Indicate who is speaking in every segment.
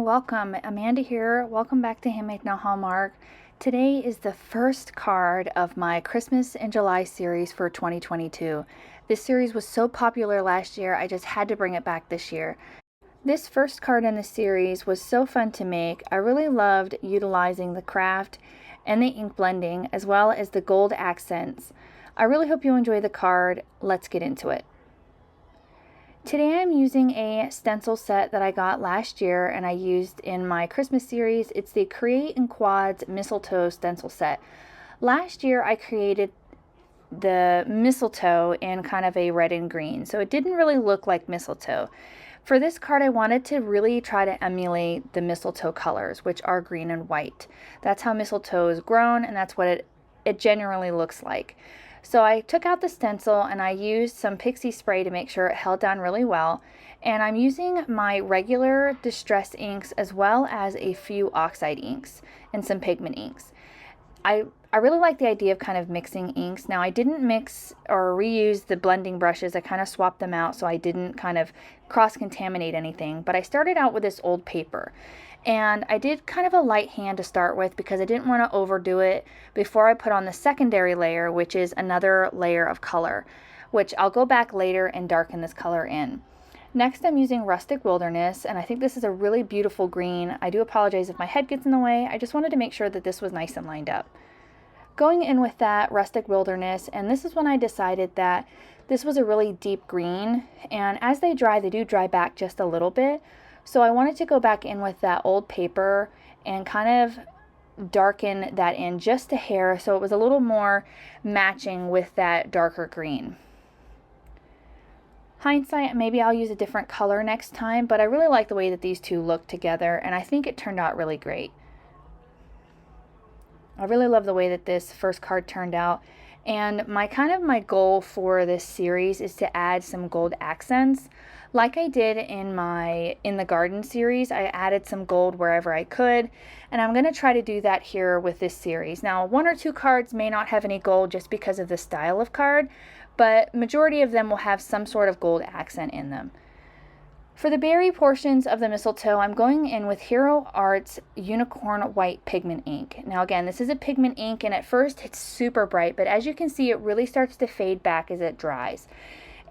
Speaker 1: welcome. Amanda here. Welcome back to Handmade Now Hallmark. Today is the first card of my Christmas in July series for 2022. This series was so popular last year, I just had to bring it back this year. This first card in the series was so fun to make. I really loved utilizing the craft and the ink blending as well as the gold accents. I really hope you enjoy the card. Let's get into it. Today I'm using a stencil set that I got last year and I used in my Christmas series. It's the Create in Quads Mistletoe stencil set. Last year I created the mistletoe in kind of a red and green, so it didn't really look like mistletoe. For this card I wanted to really try to emulate the mistletoe colors, which are green and white. That's how mistletoe is grown and that's what it generally looks like. So I took out the stencil and I used some pixie spray to make sure it held down really well. And I'm using my regular distress inks as well as a few oxide inks and some pigment inks. I really like the idea of kind of mixing inks. Now I didn't mix or reuse the blending brushes. I kind of swapped them out so I didn't kind of cross-contaminate anything. But I started out with this old paper. And I did kind of a light hand to start with because I didn't want to overdo it before I put on the secondary layer, which is another layer of color, which I'll go back later and darken this color in. Next I'm using Rustic Wilderness, and I think this is a really beautiful green. I do apologize if my head gets in the way. I just wanted to make sure that this was nice and lined up. Going in with that Rustic Wilderness, and this is when I decided that this was a really deep green, and as they dry, they do dry back just a little bit. So I wanted to go back in with that old paper and kind of darken that in just a hair so it was a little more matching with that darker green. Hindsight, maybe I'll use a different color next time, but I really like the way that these two look together and I think it turned out really great. I really love the way that this first card turned out, and my goal for this series is to add some gold accents. Like I did in the garden series, I added some gold wherever I could, and I'm going to try to do that here with this series. Now, one or two cards may not have any gold just because of the style of card, but majority of them will have some sort of gold accent in them. For the berry portions of the mistletoe, I'm going in with Hero Art's Unicorn White Pigment Ink. Now again, this is a pigment ink, and at first it's super bright, but as you can see, it really starts to fade back as it dries.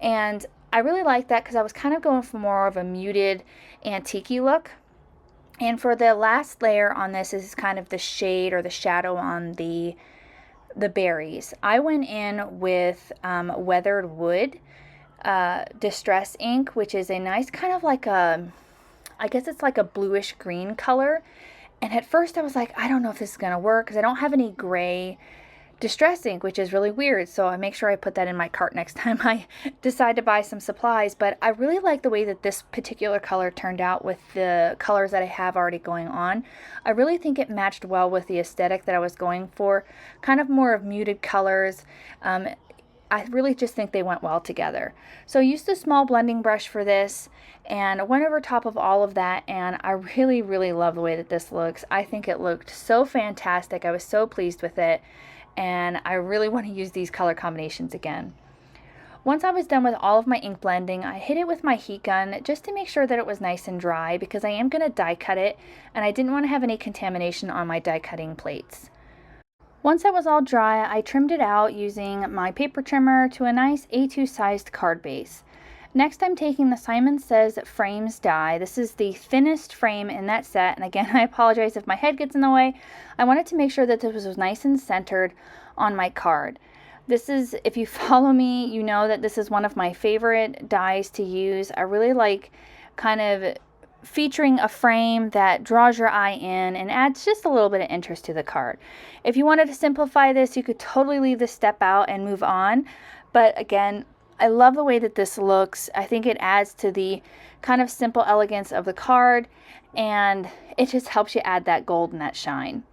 Speaker 1: And I really like that because I was kind of going for more of a muted antique-y look. And for the last layer on this is kind of the shade or the shadow on the berries. I went in with Weathered Wood Distress ink, which is a nice kind of like I guess it's like a bluish green color. And at first I was like, I don't know if this is going to work because I don't have any gray distress ink, which is really weird, so I make sure I put that in my cart next time I decide to buy some supplies. But I really like the way that this particular color turned out with the colors that I have already going on. I really think it matched well with the aesthetic that I was going for, kind of more of muted colors. I really just think they went well together. So I used a small blending brush for this and I went over top of all of that, and I really, really love the way that this looks. I think it looked so fantastic. I was so pleased with it, and I really want to use these color combinations again. Once I was done with all of my ink blending, I hit it with my heat gun just to make sure that it was nice and dry because I am going to die cut it, and I didn't want to have any contamination on my die cutting plates. Once that was all dry, I trimmed it out using my paper trimmer to a nice A2 sized card base. Next, I'm taking the Simon Says Frames die. This is the thinnest frame in that set, and again, I apologize if my head gets in the way. I wanted to make sure that this was nice and centered on my card. This is, if you follow me, you know that this is one of my favorite dies to use. I really like kind of featuring a frame that draws your eye in and adds just a little bit of interest to the card. If you wanted to simplify this, you could totally leave this step out and move on, but again, I love the way that this looks. I think it adds to the kind of simple elegance of the card, and it just helps you add that gold and that shine.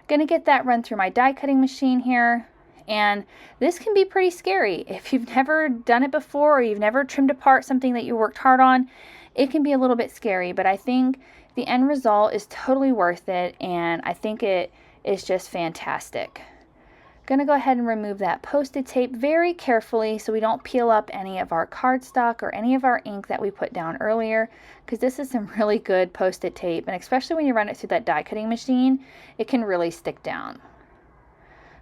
Speaker 1: Gonna get that run through my die cutting machine here, and this can be pretty scary. If you've never done it before or you've never trimmed apart something that you worked hard on, it can be a little bit scary, but I think the end result is totally worth it, and I think it is just fantastic. Gonna go ahead and remove that Post-it tape very carefully so we don't peel up any of our cardstock or any of our ink that we put down earlier, because this is some really good Post-it tape, and especially when you run it through that die cutting machine, it can really stick down.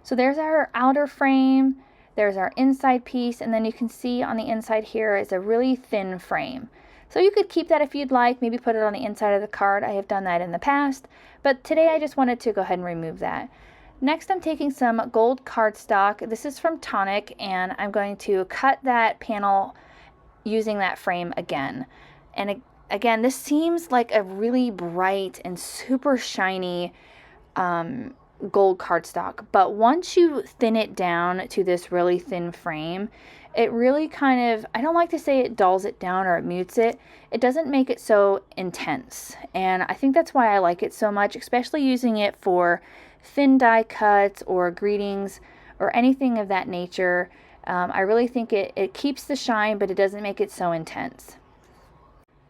Speaker 1: So there's our outer frame, there's our inside piece, and then you can see on the inside here is a really thin frame. So you could keep that if you'd like, maybe put it on the inside of the card. I have done that in the past, but today I just wanted to go ahead and remove that. Next, I'm taking some gold cardstock. This is from Tonic, and I'm going to cut that panel using that frame again. And again, this seems like a really bright and super shiny gold cardstock, but once you thin it down to this really thin frame, it really kind of, I don't like to say it dulls it down or it mutes it. It doesn't make it so intense, and I think that's why I like it so much, especially using it for thin die cuts or greetings or anything of that nature. I really think it keeps the shine, but it doesn't make it so intense.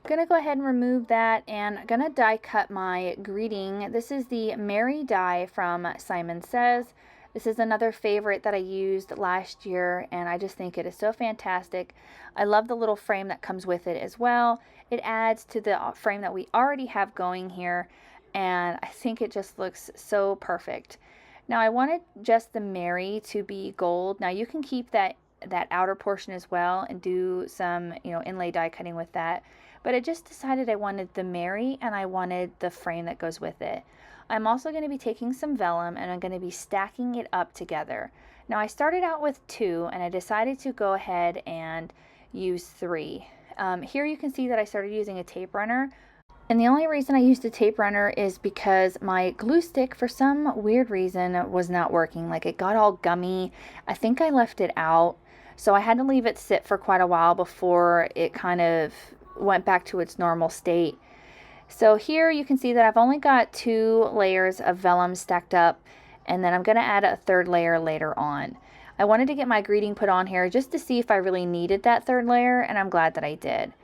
Speaker 1: I'm gonna go ahead and remove that, and I'm gonna die cut my greeting. This is the Merry die from Simon Says. This is another favorite that I used last year, and I just think it is so fantastic. I love the little frame that comes with it as well. It adds to the frame that we already have going here, and I think it just looks so perfect. Now I wanted just the Merry to be gold. Now you can keep that outer portion as well and do some, inlay die cutting with that. But I just decided I wanted the Merry and I wanted the frame that goes with it. I'm also going to be taking some vellum and I'm going to be stacking it up together. Now I started out with 2 and I decided to go ahead and use 3. Here you can see that I started using a tape runner. And the only reason I used a tape runner is because my glue stick, for some weird reason, was not working. Like, it got all gummy. I think I left it out. So I had to leave it sit for quite a while before it kind of went back to its normal state. So here you can see that I've only got 2 layers of vellum stacked up, and then I'm going to add a 3rd layer later on. I wanted to get my greeting put on here just to see if I really needed that 3rd layer, and I'm glad that I did.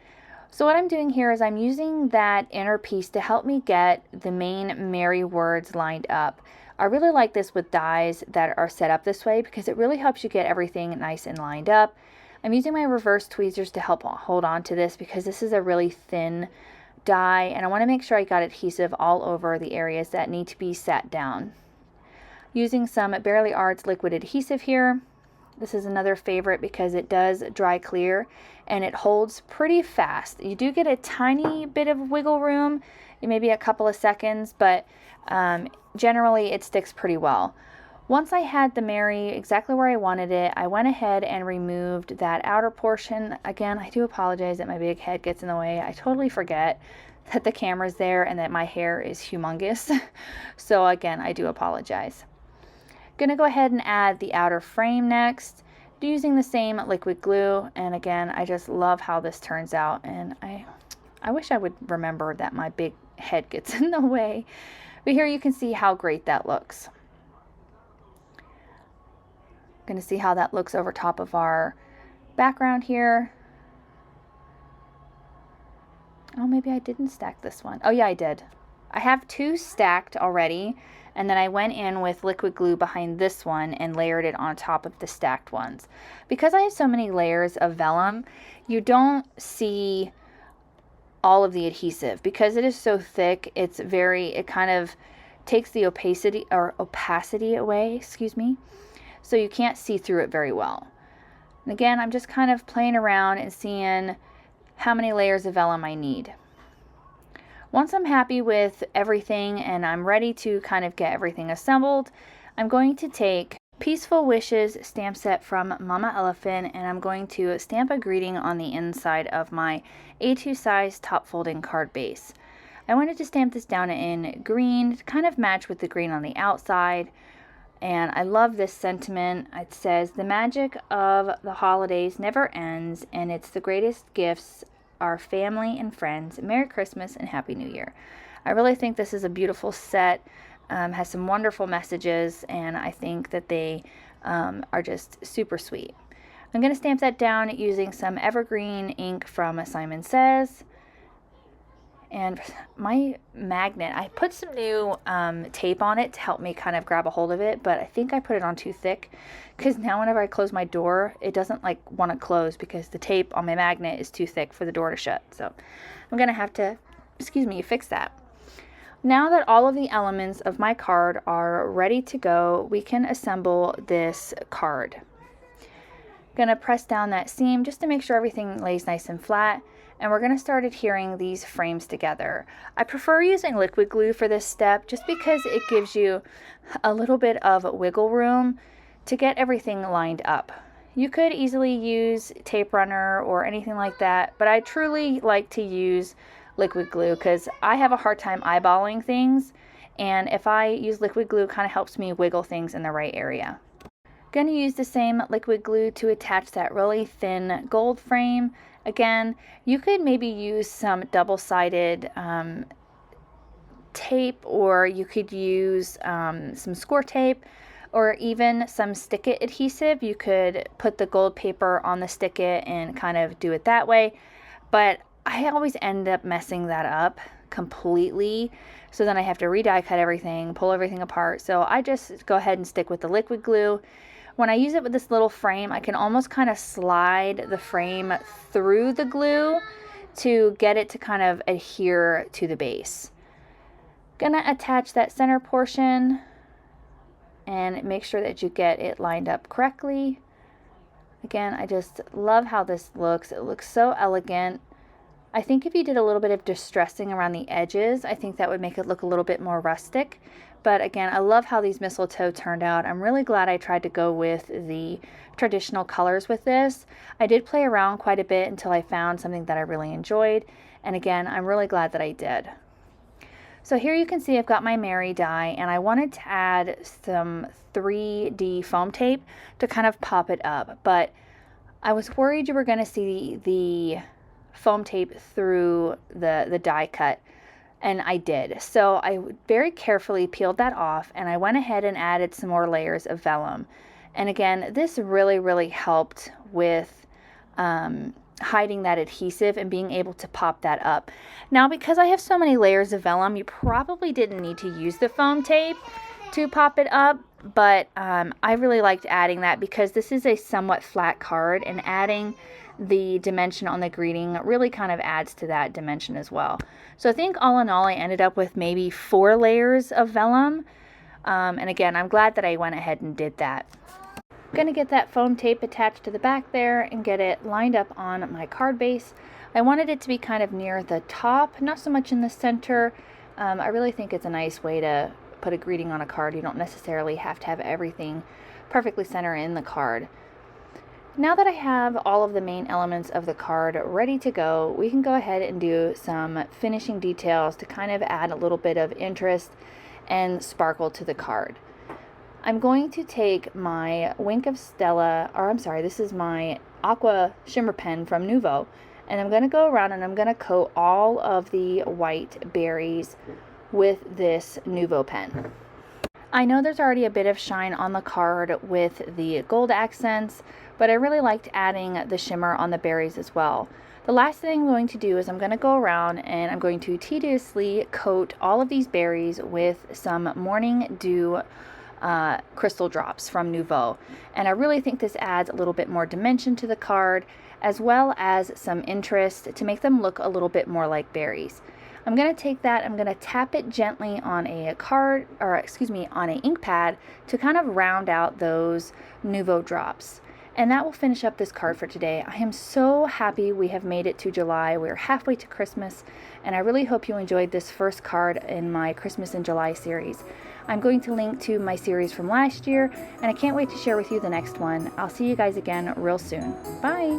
Speaker 1: So what I'm doing here is I'm using that inner piece to help me get the main Merry words lined up. I really like this with dies that are set up this way because it really helps you get everything nice and lined up. I'm using my reverse tweezers to help hold on to this because this is a really thin die, and I want to make sure I got adhesive all over the areas that need to be sat down. Using some Barely Arts liquid adhesive here. This is another favorite because it does dry clear and it holds pretty fast. You do get a tiny bit of wiggle room, maybe a couple of seconds, but generally it sticks pretty well. Once I had the Merry exactly where I wanted it, I went ahead and removed that outer portion. Again, I do apologize that my big head gets in the way. I totally forget that the camera's there and that my hair is humongous. So again, I do apologize. Gonna go ahead and add the outer frame next, using the same liquid glue, and again, I just love how this turns out, and I wish I would remember that my big head gets in the way, but here you can see how great that looks. Gonna see how that looks over top of our background here. Oh, maybe I didn't stack this one. Oh yeah, I did. I have 2 stacked already, and then I went in with liquid glue behind this one and layered it on top of the stacked ones. Because I have so many layers of vellum, you don't see all of the adhesive. Because it is so thick, it kind of takes the opacity away, so you can't see through it very well. And again, I'm just kind of playing around and seeing how many layers of vellum I need. Once I'm happy with everything and I'm ready to kind of get everything assembled, I'm going to take Peaceful Wishes stamp set from Mama Elephant, and I'm going to stamp a greeting on the inside of my A2 size top folding card base. I wanted to stamp this down in green to kind of match with the green on the outside, and I love this sentiment. It says, "The magic of the holidays never ends, and it's the greatest gifts our family and friends. Merry Christmas and Happy New Year." I really think this is a beautiful set, has some wonderful messages, and I think that they are just super sweet. I'm going to stamp that down using some evergreen ink from Simon Says, and my magnet, I put some new tape on it to help me kind of grab a hold of it, but I think I put it on too thick, because now whenever I close my door, it doesn't like want to close because the tape on my magnet is too thick for the door to shut. So I'm gonna have to, excuse me, fix that. Now that all of the elements of my card are ready to go, we can assemble this card. Gonna press down that seam just to make sure everything lays nice and flat, and we're gonna start adhering these frames together. I prefer using liquid glue for this step just because it gives you a little bit of wiggle room to get everything lined up. You could easily use tape runner or anything like that, but I truly like to use liquid glue because I have a hard time eyeballing things, and if I use liquid glue, it kind of helps me wiggle things in the right area. Going to use the same liquid glue to attach that really thin gold frame. Again, you could maybe use some double-sided tape, or you could use some score tape, or even some stick-it adhesive. You could put the gold paper on the stick-it and kind of do it that way, but I always end up messing that up completely, so then I have to die cut everything, pull everything apart. So I just go ahead and stick with the liquid glue. When I use it with this little frame, I can almost kind of slide the frame through the glue to get it to kind of adhere to the base. Gonna attach that center portion and make sure that you get it lined up correctly. Again, I just love how this looks. It looks so elegant. I think if you did a little bit of distressing around the edges, I think that would make it look a little bit more rustic. But again, I love how these mistletoe turned out. I'm really glad I tried to go with the traditional colors with this. I did play around quite a bit until I found something that I really enjoyed. And again, I'm really glad that I did. So here you can see I've got my Mary die, and I wanted to add some 3D foam tape to kind of pop it up. But I was worried you were going to see the foam tape through the die cut, and I did. So I very carefully peeled that off, and I went ahead and added some more layers of vellum. And again, this really helped with hiding that adhesive and being able to pop that up. Now, because I have so many layers of vellum, you probably didn't need to use the foam tape to pop it up, but I really liked adding that because this is a somewhat flat card, and adding the dimension on the greeting really kind of adds to that dimension as well. So I think all in all, I ended up with maybe 4 layers of vellum. And again, I'm glad that I went ahead and did that. I'm going to get that foam tape attached to the back there and get it lined up on my card base. I wanted it to be kind of near the top, not so much in the center. I really think it's a nice way to put a greeting on a card. You don't necessarily have to have everything perfectly center in the card. Now that I have all of the main elements of the card ready to go, we can go ahead and do some finishing details to kind of add a little bit of interest and sparkle to the card. I'm going to take my Wink of Stella, or I'm sorry, this is my AQUA shimmer pen from Nuvo, and I'm going to go around and I'm going to coat all of the white berries with this Nuvo pen. I know there's already a bit of shine on the card with the gold accents, but I really liked adding the shimmer on the berries as well. The last thing I'm going to do is I'm going to go around and I'm going to tediously coat all of these berries with some Morning Dew crystal drops from Nuvo. And I really think this adds a little bit more dimension to the card, as well as some interest to make them look a little bit more like berries. I'm going to take that, I'm going to tap it gently on a card, or excuse me, on an ink pad to kind of round out those Nuvo drops. And that will finish up this card for today. I am so happy we have made it to July. We're halfway to Christmas, and I really hope you enjoyed this first card in my Christmas in July series. I'm going to link to my series from last year, and I can't wait to share with you the next one. I'll see you guys again real soon. Bye!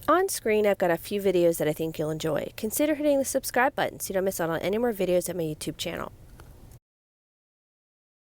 Speaker 2: On screen, I've got a few videos that I think you'll enjoy. Consider hitting the subscribe button so you don't miss out on any more videos at my YouTube channel.